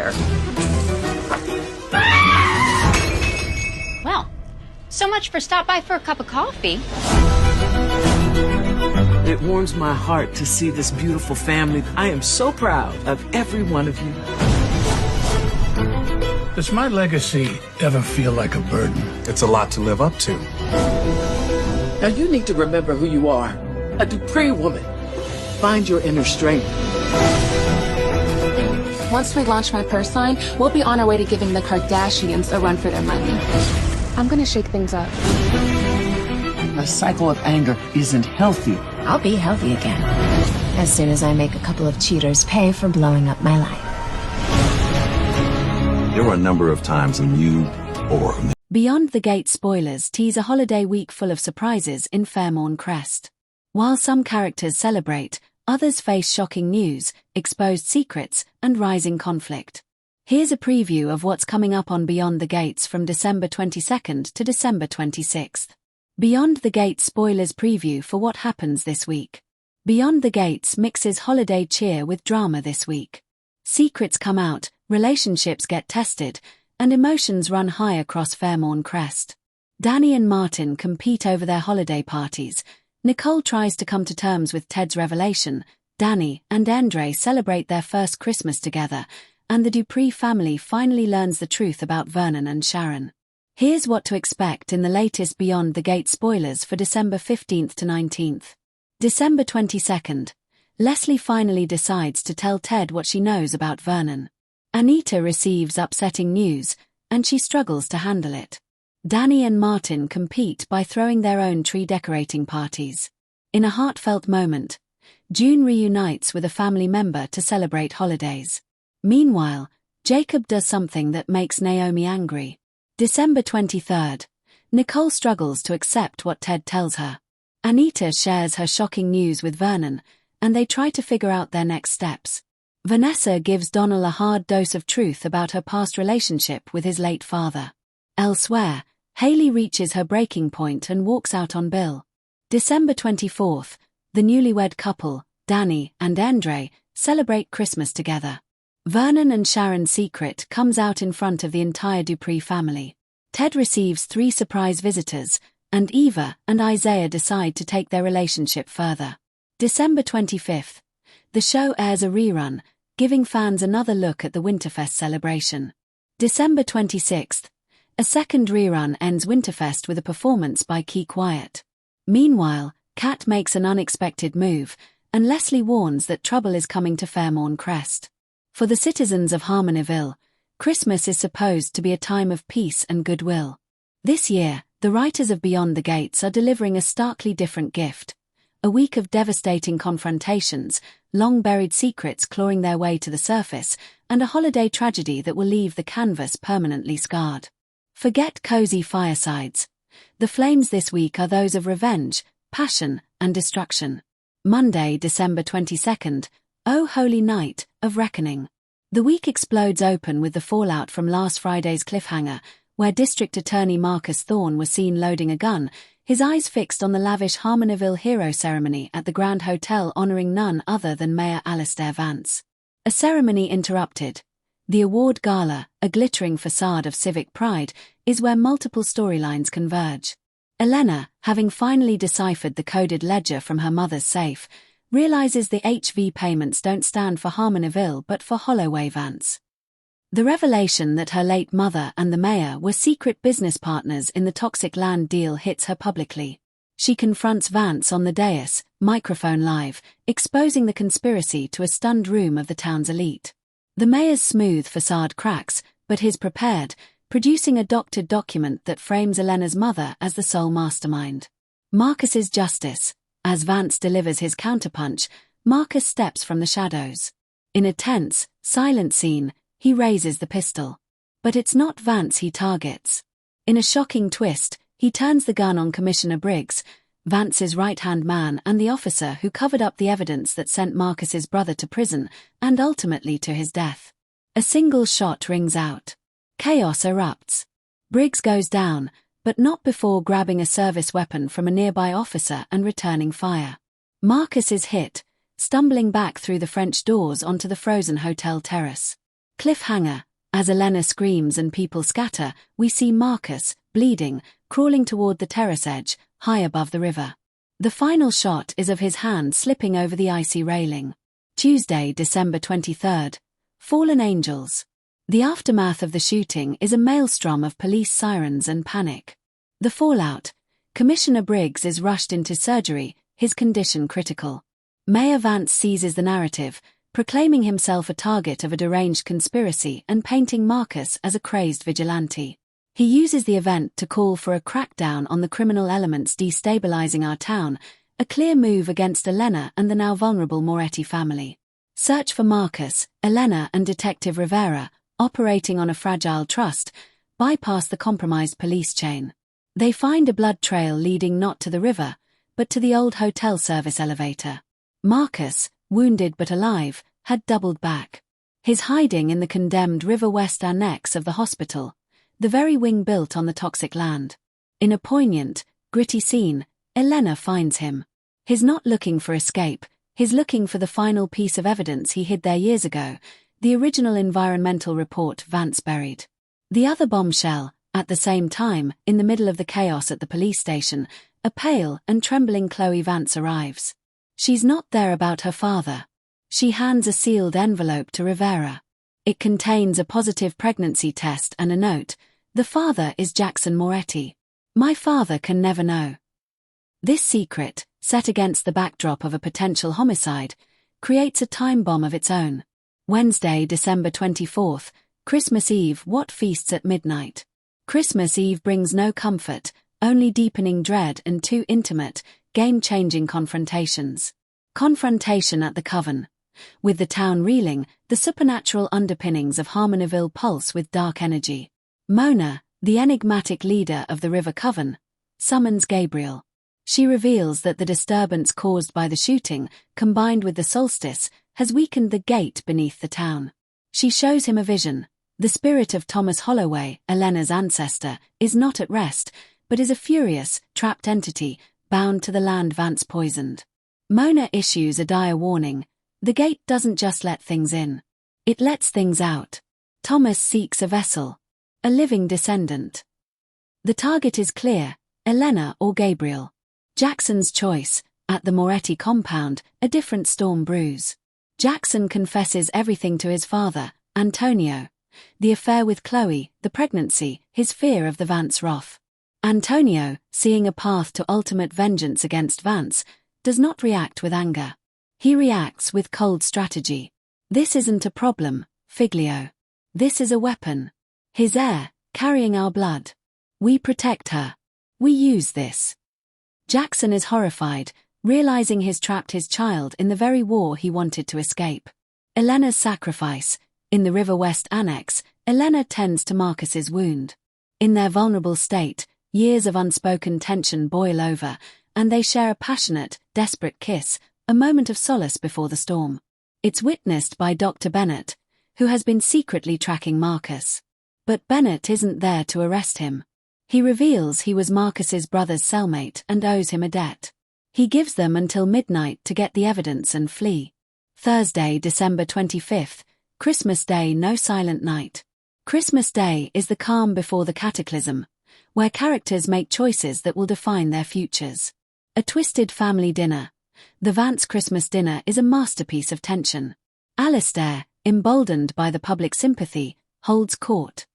there. Well, so much for stop by for a cup of coffee. It warms my heart to see this beautiful family. I am so proud of every one of you. Does my legacy ever feel like a burden? It's a lot to live up to. Now you need to remember who you are. A Dupree woman. Find your inner strength. Once we launch my purse line, we'll be on our way to giving the Kardashians a run for their money. I'm gonna shake things up. A cycle of anger isn't healthy. I'll be healthy again as soon as I make a couple of cheaters pay for blowing up my life. There were a number of times when you or me. Beyond the Gate spoilers tease a holiday week full of surprises in Fairmont Crest. While some characters celebrate, others face shocking news, exposed secrets, and rising conflict. Here's a preview of what's coming up on Beyond the Gates from December 22nd to December 26th. Beyond the Gates spoilers preview for what happens this week. Beyond the Gates mixes holiday cheer with drama this week. Secrets come out, relationships get tested, and emotions run high across Fairmont Crest. Danny and Martin compete over their holiday parties. Nicole tries to come to terms with Ted's revelation. Danny and Andre celebrate their first Christmas together, and the Dupree family finally learns the truth about Vernon and Sharon. Here's what to expect in the latest Beyond the Gate spoilers for December 15th to 19th. December 22nd. Leslie finally decides to tell Ted what she knows about Vernon. Anita receives upsetting news, and she struggles to handle it. Danny and Martin compete by throwing their own tree decorating parties. In a heartfelt moment, June reunites with a family member to celebrate holidays. Meanwhile, Jacob does something that makes Naomi angry. December 23rd. Nicole struggles to accept what Ted tells her. Anita shares her shocking news with Vernon, and they try to figure out their next steps. Vanessa gives Donald a hard dose of truth about her past relationship with his late father. Elsewhere, Haley reaches her breaking point and walks out on Bill. December 24th. The newlywed couple, Danny and Andre, celebrate Christmas together. Vernon and Sharon's secret comes out in front of the entire Dupree family. Ted receives 3 surprise visitors, and Eva and Isaiah decide to take their relationship further. December 25th. The show airs a rerun, giving fans another look at the Winterfest celebration. December 26th. A second rerun ends Winterfest with a performance by Keith Wyatt. Meanwhile, Kat makes an unexpected move, and Leslie warns that trouble is coming to Fairmont Crest. For the citizens of Harmonyville, Christmas is supposed to be a time of peace and goodwill. This year, the writers of Beyond the Gates are delivering a starkly different gift. A week of devastating confrontations, long-buried secrets clawing their way to the surface, and a holiday tragedy that will leave the canvas permanently scarred. Forget cozy firesides. The flames this week are those of revenge, passion, and destruction. Monday, December 22nd. Oh Holy Night of Reckoning. The week explodes open with the fallout from last Friday's cliffhanger, where District Attorney Marcus Thorne was seen loading a gun, his eyes fixed on the lavish Harmonyville hero ceremony at the Grand Hotel honoring none other than Mayor Alistair Vance. A ceremony interrupted. The award gala, a glittering facade of civic pride, is where multiple storylines converge. Elena, having finally deciphered the coded ledger from her mother's safe, realizes the HV payments don't stand for Harmonyville but for Holloway Vance. The revelation that her late mother and the mayor were secret business partners in the toxic land deal hits her publicly. She confronts Vance on the dais, microphone live, exposing the conspiracy to a stunned room of the town's elite. The mayor's smooth facade cracks, but he's prepared, producing a doctored document that frames Elena's mother as the sole mastermind. Marcus's justice. As Vance delivers his counterpunch, Marcus steps from the shadows. In a tense, silent scene, he raises the pistol. But it's not Vance he targets. In a shocking twist, he turns the gun on Commissioner Briggs, Vance's right-hand man and the officer who covered up the evidence that sent Marcus's brother to prison and ultimately to his death. A single shot rings out. Chaos erupts. Briggs goes down, but not before grabbing a service weapon from a nearby officer and returning fire. Marcus is hit, stumbling back through the French doors onto the frozen hotel terrace. Cliffhanger. As Elena screams and people scatter, we see Marcus, bleeding, crawling toward the terrace edge, high above the river. The final shot is of his hand slipping over the icy railing. Tuesday, December 23rd. Fallen Angels. The aftermath of the shooting is a maelstrom of police sirens and panic. The fallout. Commissioner Briggs is rushed into surgery, his condition critical. Mayor Vance seizes the narrative, proclaiming himself a target of a deranged conspiracy and painting Marcus as a crazed vigilante. He uses the event to call for a crackdown on the criminal elements destabilizing our town, a clear move against Elena and the now vulnerable Moretti family. Search for Marcus, Elena and Detective Rivera, operating on a fragile trust, bypass the compromised police chain. They find a blood trail leading not to the river, but to the old hotel service elevator. Marcus, wounded but alive, had doubled back. His hiding in the condemned River West annex of the hospital, the very wing built on the toxic land. In a poignant, gritty scene, Elena finds him. He's not looking for escape, he's looking for the final piece of evidence he hid there years ago, the original environmental report Vance buried. The other bombshell, at the same time, in the middle of the chaos at the police station, a pale and trembling Chloe Vance arrives. She's not there about her father. She hands a sealed envelope to Rivera. It contains a positive pregnancy test and a note. The father is Jackson Moretti. My father can never know. This secret, set against the backdrop of a potential homicide, creates a time bomb of its own. Wednesday, December 24th, Christmas Eve. What feasts at midnight? Christmas Eve brings no comfort, only deepening dread and too intimate, game-changing confrontations. Confrontation at the Coven. With the town reeling, the supernatural underpinnings of Harmonyville pulse with dark energy. Mona, the enigmatic leader of the River Coven, summons Gabriel. She reveals that the disturbance caused by the shooting, combined with the solstice, has weakened the gate beneath the town. She shows him a vision. The spirit of Thomas Holloway, Elena's ancestor, is not at rest, but is a furious, trapped entity, bound to the land Vance poisoned. Mona issues a dire warning. The gate doesn't just let things in. It lets things out. Thomas seeks a vessel. A living descendant. The target is clear, Elena or Gabriel. Jackson's choice. At the Moretti compound, a different storm brews. Jackson confesses everything to his father, Antonio. The affair with Chloe, the pregnancy, his fear of the Vance wrath. Antonio, seeing a path to ultimate vengeance against Vance, does not react with anger. He reacts with cold strategy. This isn't a problem, Figlio. This is a weapon. His heir, carrying our blood. We protect her. We use this. Jackson is horrified, realizing he's trapped his child in the very war he wanted to escape. Elena's sacrifice. In the River West Annex, Elena tends to Marcus's wound. In their vulnerable state, years of unspoken tension boil over, and they share a passionate, desperate kiss, a moment of solace before the storm. It's witnessed by Dr. Bennett, who has been secretly tracking Marcus. But Bennett isn't there to arrest him. He reveals he was Marcus's brother's cellmate and owes him a debt. He gives them until midnight to get the evidence and flee. Thursday, December 25th, Christmas Day. No silent night. Christmas Day is the calm before the cataclysm, where characters make choices that will define their futures. A twisted family dinner. The Vance Christmas dinner is a masterpiece of tension. Alistair, emboldened by the public sympathy, holds court.